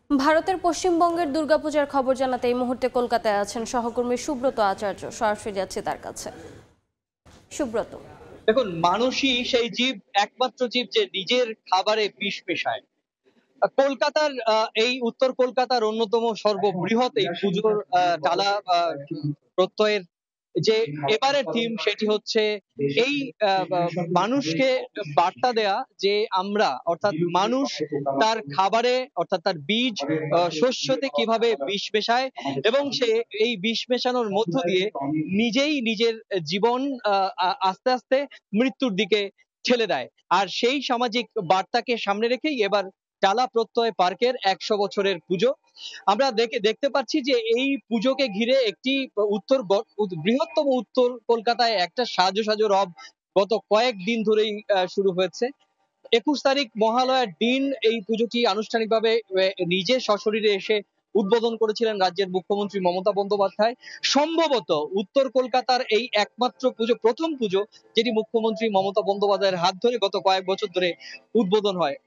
ভারতের পশ্চিমবঙ্গের দুর্গাপূজার খবর জানাতে এই মুহূর্তে কলকাতায় আছেন সহকর্মী সুব্রত আচার্য। সরাসরি যাচ্ছে তার কাছে। সুব্রত, দেখুন, মানুষই সেই জীব, একমাত্র জীব যে নিজের খাবারে বিষ মেশায়। কলকাতার এই উত্তর কলকাতার অন্যতম সর্ববৃহৎ এই পুজোর টালা প্রত্যয়ের যে এবারের থিম সেটি হচ্ছে এই মানুষকে বার্তা দেয়া যে আমরা অর্থাৎ মানুষ তার খাবারে অর্থাৎ তার বীজ শস্যতে কিভাবে বিষ মেশায় এবং সে এই বিষ মেশানোর মধ্য দিয়ে নিজেই নিজের জীবন আস্তে আস্তে মৃত্যুর দিকে ঠেলে দেয়। আর সেই সামাজিক বার্তাকে সামনে রেখেই এবার টালা প্রত্যয় পার্কের ১০০ বছরের পুজো। আমরা দেখতে পাচ্ছি যে এই পুজোকে ঘিরে একটি বৃহত্তম উত্তর কলকাতায় একটা সাজো সাজো রব গত কয়েকদিন ধরেই শুরু হয়েছে। ২১ তারিখ মহালয়ার দিন এই পুজোটি আনুষ্ঠানিকভাবে নিজে সশরীরে এসে উদ্বোধন করেছিলেন রাজ্যের মুখ্যমন্ত্রী মমতা বন্দ্যোপাধ্যায়। সম্ভবত উত্তর কলকাতার এই একমাত্র পুজো, প্রথম পুজো যেটি মুখ্যমন্ত্রী মমতা বন্দ্যোপাধ্যায়ের হাত ধরে গত কয়েক বছর ধরে উদ্বোধন হয়।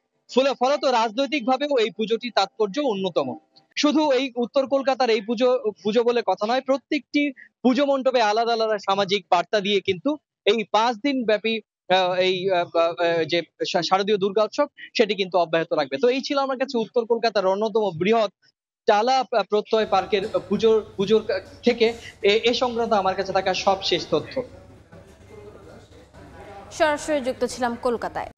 ফলত রাজনৈতিক ভাবেও এই পুজোটির তাৎপর্য অন্যতম। শুধু এই উত্তর কলকাতার এই পুজো বলে কথা নয়, প্রত্যেকটি পুজো মণ্ডপে আলাদা আলাদা সামাজিক বার্তা দিয়ে কিন্তু এই ৫ দিন ব্যাপী এই যে শারদীয় দুর্গা উৎসব সেটি কিন্তু অব্যাহত রাখবে। তো এই ছিল আমার কাছে উত্তর কলকাতার অন্যতম বৃহৎ টালা প্রত্যয় পার্কের পুজোর থেকে এ সংক্রান্ত আমার কাছে থাকা সবশেষ তথ্য। সরাসরি যুক্ত ছিলাম কলকাতায়।